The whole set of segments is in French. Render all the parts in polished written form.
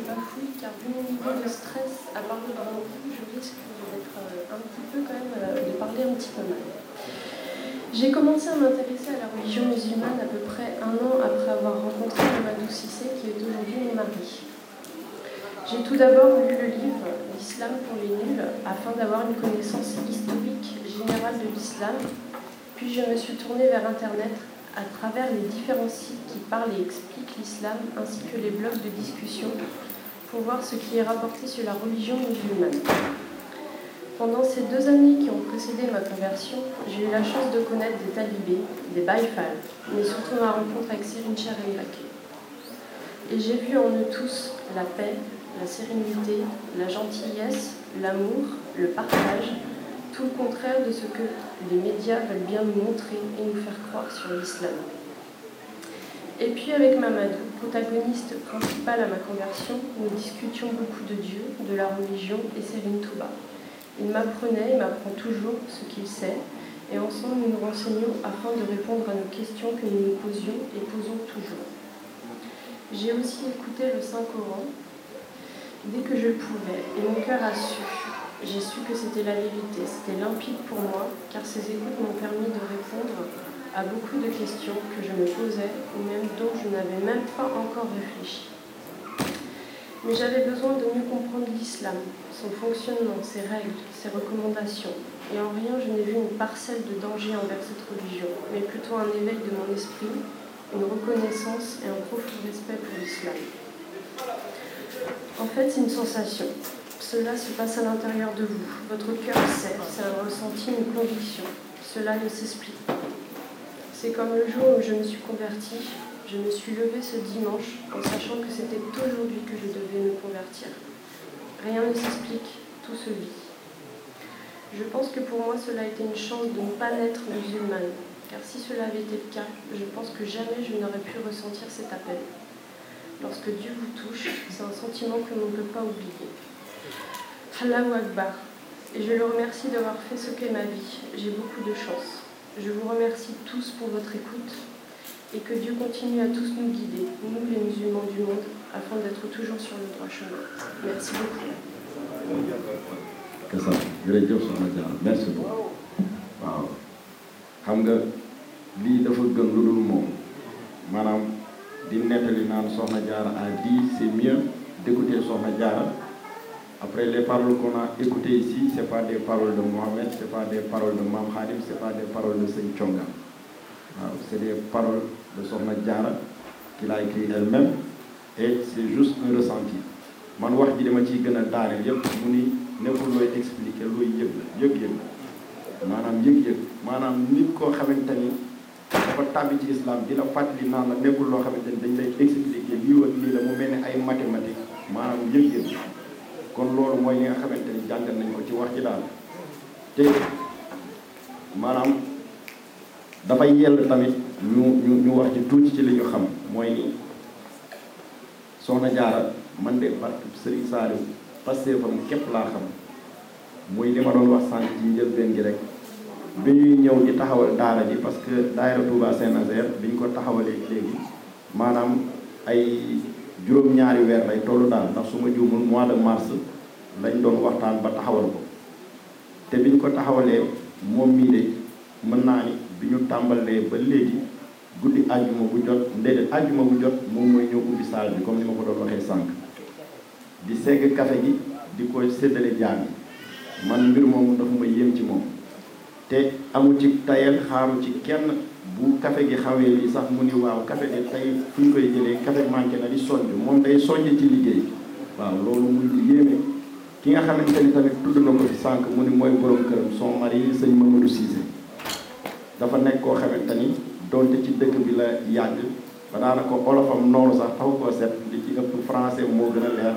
bafouille car vu mon niveau de stress à parler devant vous, je risque d'être un petit peu quand même, de parler un petit peu mal. J'ai commencé à m'intéresser à la religion musulmane à peu près 1 an après avoir rencontré Mamadou Cissé, qui est aujourd'hui mon mari. J'ai tout d'abord lu le livre « L'islam pour les nuls » afin d'avoir une connaissance historique générale de l'islam, puis je me suis tournée vers Internet à travers les différents sites qui parlent et expliquent l'islam, ainsi que les blogs de discussion, pour voir ce qui est rapporté sur la religion musulmane. Pendant ces 2 années qui ont précédé ma conversion, j'ai eu la chance de connaître des talibés, des baïfals, mais surtout ma rencontre avec Serigne Cheikh Mbacké. Et j'ai vu en eux tous la paix, la sérénité, la gentillesse, l'amour, le partage, tout le contraire de ce que les médias veulent bien nous montrer et nous faire croire sur l'islam. Et puis avec Mamadou, protagoniste principal à ma conversion, nous discutions beaucoup de Dieu, de la religion et Serigne Touba. Il m'apprenait et m'apprend toujours ce qu'il sait, et ensemble nous nous renseignions afin de répondre à nos questions que nous nous posions et posons toujours. J'ai aussi écouté le Saint-Coran dès que je le pouvais, et mon cœur a su. J'ai su que c'était la vérité, c'était limpide pour moi, car ces écoutes m'ont permis de répondre à beaucoup de questions que je me posais, ou même dont je n'avais même pas encore réfléchi. Mais j'avais besoin de mieux comprendre l'islam, son fonctionnement, ses règles, ses recommandations. Et en rien, je n'ai vu une parcelle de danger envers cette religion, mais plutôt un éveil de mon esprit, une reconnaissance et un profond respect pour l'islam. En fait, c'est une sensation. Cela se passe à l'intérieur de vous. Votre cœur sait, c'est un ressenti, une conviction. Cela ne s'explique pas. C'est comme le jour où je me suis convertie. Je me suis levée ce dimanche en sachant que c'était aujourd'hui que je devais me convertir. Rien ne s'explique, tout se vit. Je pense que pour moi, cela a été une chance de ne pas naître musulmane, car si cela avait été le cas, je pense que jamais je n'aurais pu ressentir cet appel. Lorsque Dieu vous touche, c'est un sentiment que l'on ne peut pas oublier. Allahu Akbar. Et je le remercie d'avoir fait ce qu'est ma vie. J'ai beaucoup de chance. Je vous remercie tous pour votre écoute et que Dieu continue à tous nous guider, nous les musulmans du monde, afin d'être toujours sur le droit chemin. Merci beaucoup. Kasa jërëjëf soxna Diarra merci beaucoup waaw xam nga lii dafa gën lu dul moom maanaam di nettali naan soxna Diarra a dit c'est mieux d'écouter soxna Diarra. Après les paroles qu'on a écoutées ici, c'est pas des paroles de Mohamed, c'est pas des paroles de Mam Khadim, c'est pas des paroles de Seigne Thionga. C'est des paroles de Sokhna Diarra qu'il a écrit elle-même et c'est juste un ressenti. Man wax ji dama ciy gën a daaneel yëpp mu ni nekkul looy expliquer looy yëg la yëg-yëg maanaam yëg-yëg maanaam nit koo xamante ni dafa tàbbi ci islam di la fàttali naan la nekkul loo xamante ni dañ lay expliquer lii ak lii la mu mel ni ay mathématiques maanaam yëg-yëg kon loolu mooy li nga xamante ni jàngal nañ ko ci wax ci daal te maanaam dafay yell tamit ñu wax ci tuuti ci li ñu xam mooy ni Soxna Diarra man de barke Serigne Saliou pastéefam képp laa xam muy li ma doon wax sànq ci njëlbeen gi rek bi ñuy ñëw di taxawal daara ji parce que daayira Touba Saint-Nazaire bi ñu ko taxawalee léegi maanaam ay juróom-ñaari weer lay tollu daal ndax su ma juumul mois de mars lañ doon waxtaan ba taxawal ko te bi ñu ko taxawalee moom mii de mën naa ni bi ñu tàmbalee ba léegi guddi àjjuma bu jot ndéedéet àjjuma bu jot moom mooy ñëw ubbi saal bi comme ni ma ko doon waxee sànq di segg café gi di ko séddale jaam yi man mbir moomu dafa ma yéem ci moom te amul ci tayel xaaru ci kenn bu café gi xawee lii sax mu ni waaw café gi tey fu ñu koy jëlee café manqué na di soññ moom day soññ ci liggéey waaw loolu muy lu yéeme ki nga xamante ni tamit tudd na ko fi sànq mu ni mooy borom këram son mari sëñ Mamadou Cissé dafa nekk koo xamante ni donte ci dëkk bi la yàgg ba daanaka olofam noonu sax taxu koo set li ci ëpp français moo gën a leer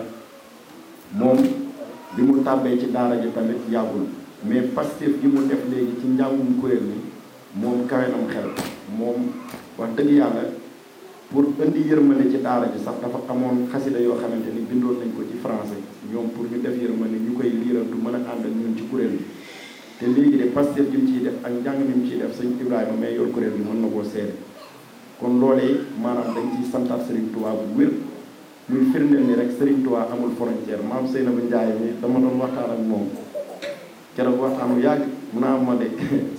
moom bi mu tàbbee ci daara ji tamit yàggul mais Pastef gi mu def léegi ci njàngum kuréel mi moom kawe nam xel moom wax dëgg yàlla pour indi yërmande ci daara ji sax dafa amoon xasida yoo xamante ni bindoon nañ ko ci français ñoom pour ñu def yërmande ñu koy liirantu mën a ànd ak ñun ci kuréel bi te léegi de Pastef gi mu ciy def ak njàng mi mu ciy def sëñ Ibrahima mais yor kuréel bi mën na koo seede kon loolee maanaam dañ ciy santaat Serigne Touba bu wér muy firndeel ni rek Serigne Touba amul frontière maam Seynabou Ndiaye mi dama doon waxtaan ak moom keroog waxtaan bu yàgg mun a am ma de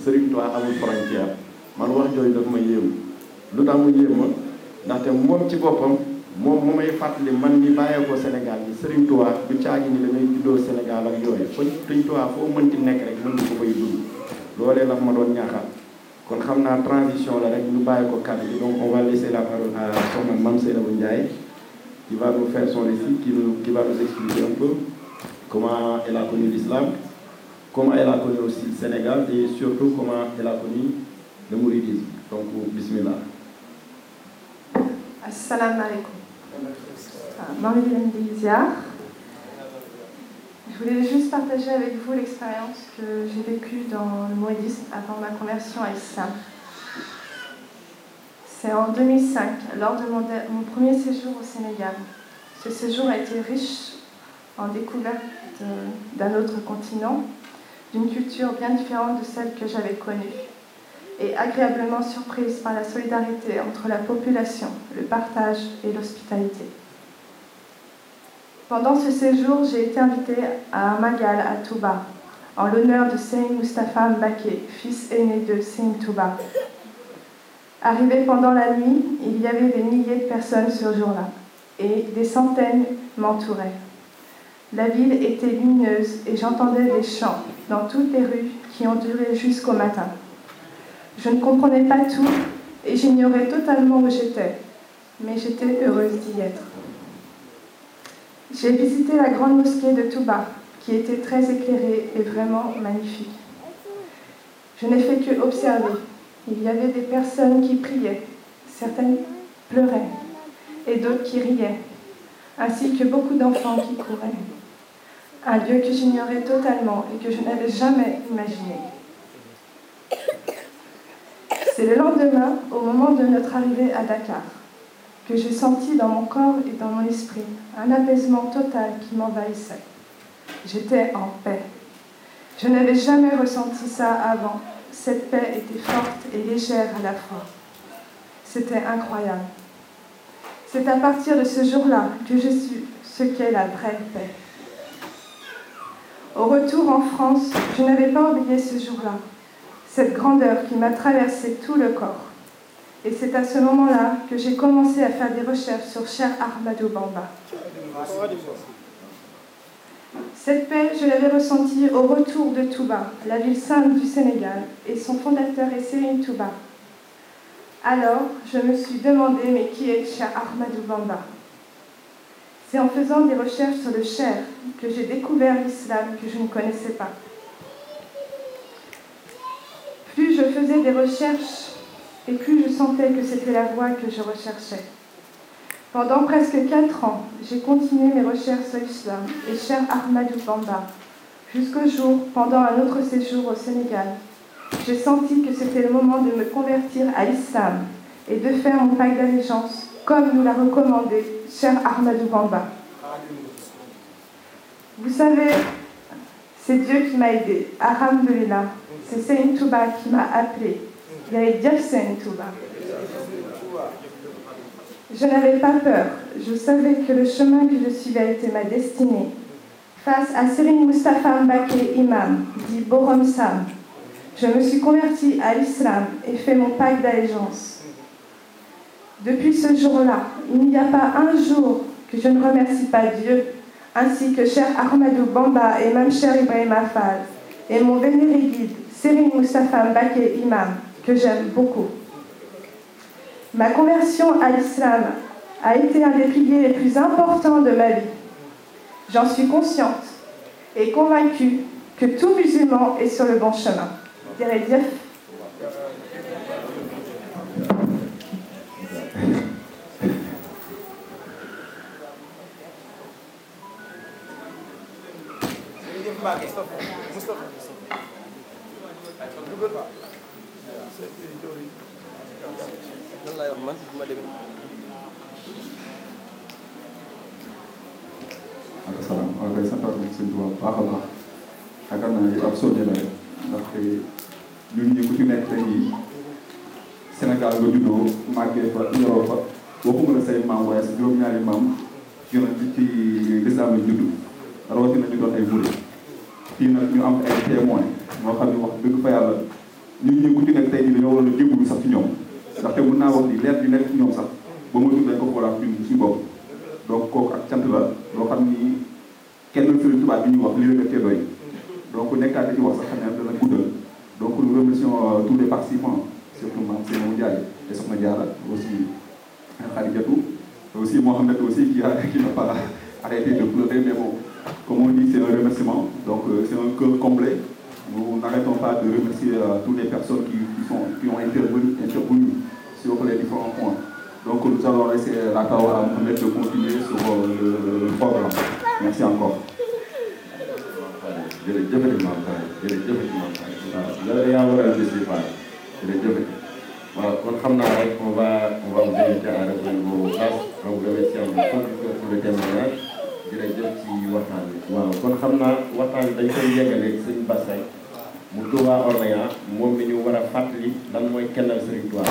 Serigne Touba amul frontière man wax jooju daf ma yéem lu tax mu yéem ma ndaxte moom ci boppam moom mu may fàttali man mi bàyyeekoo Sénégal ni Serigne Touba du caagi ni damay juddoo Sénégal ak yooyu fa Serigne Touba foo mënti nekk rek mën nga ko fay dund loolee la ma doon ñaaxal kon xam naa transition la rek ñu bàyyi ko kàddu gi donc on va laisser la parole à soxna Mame Seynabou Ndiaye qui va nous faire son récit, qui va nous expliquer un peu comment elle a connu l'islam, comment elle a connu aussi le Sénégal et surtout comment elle a connu le mouridisme. Donc, bismillah. Assalamu alaikum. Marie-Hélène Ziar. Je voulais juste partager avec vous l'expérience que j'ai vécue dans le mouridisme avant ma conversion à l'islam. C'est en 2005, lors de mon premier séjour au Sénégal. Ce séjour a été riche en découvertes d'un autre continent, d'une culture bien différente de celle que j'avais connue, et agréablement surprise par la solidarité entre la population, le partage et l'hospitalité. Pendant ce séjour, j'ai été invitée à un magal à Touba, en l'honneur de Serigne Moustapha Mbacké, fils aîné de Serigne Touba. Arrivé pendant la nuit, il y avait des milliers de personnes ce jour-là, et des centaines m'entouraient. La ville était lumineuse et j'entendais des chants dans toutes les rues qui ont duré jusqu'au matin. Je ne comprenais pas tout et j'ignorais totalement où j'étais, mais j'étais heureuse d'y être. J'ai visité la grande mosquée de Touba, qui était très éclairée et vraiment magnifique. Je n'ai fait que observer. Il y avait des personnes qui priaient, certaines pleuraient et d'autres qui riaient, ainsi que beaucoup d'enfants qui couraient. Un lieu que j'ignorais totalement et que je n'avais jamais imaginé. C'est le lendemain, au moment de notre arrivée à Dakar, que j'ai senti dans mon corps et dans mon esprit un apaisement total qui m'envahissait. J'étais en paix. Je n'avais jamais ressenti ça avant. Cette paix était forte et légère à la fois. C'était incroyable. C'est à partir de ce jour-là que j'ai su ce qu'est la vraie paix. Au retour en France, je n'avais pas oublié ce jour-là, cette grandeur qui m'a traversé tout le corps. Et c'est à ce moment-là que j'ai commencé à faire des recherches sur Cheikh Ahmadou Bamba. Cette paix, je l'avais ressentie au retour de Touba, la ville sainte du Sénégal, et son fondateur est Serigne Touba. Alors, je me suis demandé, mais qui est Cheikh Ahmadou Bamba? C'est en faisant des recherches sur le Cheikh que j'ai découvert l'islam que je ne connaissais pas. Plus je faisais des recherches, et plus je sentais que c'était la voie que je recherchais. Pendant presque 4 ans, j'ai continué mes recherches sur l'islam et Cheikh Ahmadou Bamba, jusqu'au jour, pendant un autre séjour au Sénégal, j'ai senti que c'était le moment de me convertir à l'islam et de faire mon pacte d'allégeance, comme nous l'a recommandé Cheikh Ahmadou Bamba. Vous savez, c'est Dieu qui m'a aidé. Alhamdulillah, c'est Serigne Touba qui m'a appelé. Il allait dire Serigne Touba. Je n'avais pas peur. Je savais que le chemin que je suivais était ma destinée. Face à Serigne Moustapha Mbacké, imam, dit Borom Sam, je me suis convertie à l'islam et fait mon pacte d'allégeance. Depuis ce jour-là, il n'y a pas un jour que je ne remercie pas Dieu, ainsi que Cheikh Ahmadou Bamba et même Cheikh Ibrahima Fall, et mon vénéré guide, Serigne Moustapha Mbacké, imam, que j'aime beaucoup. Ma conversion à l'islam a été un des piliers les plus importants de ma vie. J'en suis consciente et convaincue que tout musulman est sur le bon chemin. Jërëjëf. ak salaam waaw kay santaat nañ sëñ Tuubaa baax a baax yaakaar naa ne ab soññe la rek ndaxte ñun ñi ku ci nekk tey jii Sénégal nga juddoo màggee fa yoroo fa waxuma la say maam waaye sa juróom-ñaari maam ci lislaam lañ judd rawatina ñu doon ay murid fii nag ñu am ay témoins ñoo xam ne wax dëgg fa yàlla ñun ñi ku ci nekk tey jii dañoo waroon a jébbalu sax ci ñoom ndaxte mën naa wax ni leer bi nekk ci ñoom sax ba ma dugg dañ ko xoolaat ñun suñu bopp donc kooku ak cant la loo xam ni kenn Sëriñ Tuubaa bi ñuy wax lii rek cee doy donc nekkaat di ci wax sax xam ne dana guddal donc nous remercions tous les participants surtout Mame Seydou Ndiaye et Sokhna Diarra aussi Khadijatou aussi Mohamed aussi qui n'a pas arrêté de pleurer mais bon comme on dit c'est un remerciement donc c'est un cœur complet. Nous n'arrêtons pas de remercier toutes les personnes qui ont intervenu sur les différents points. Donc nous allons laisser la parole à Mohamed de continuer sur le programme. Merci encore. Voilà, kon xam naa rek on va vous inviter à revenir vos places en vous remerciant pour le témoignage jërëjëf ci waxtaan bi. waaw kon xam naa waxtaan bi dañ koy yeggale sëñ Bass mu Touba Orléans moom mi ñu war a fàttali lan mooy kennal Serigne Touba.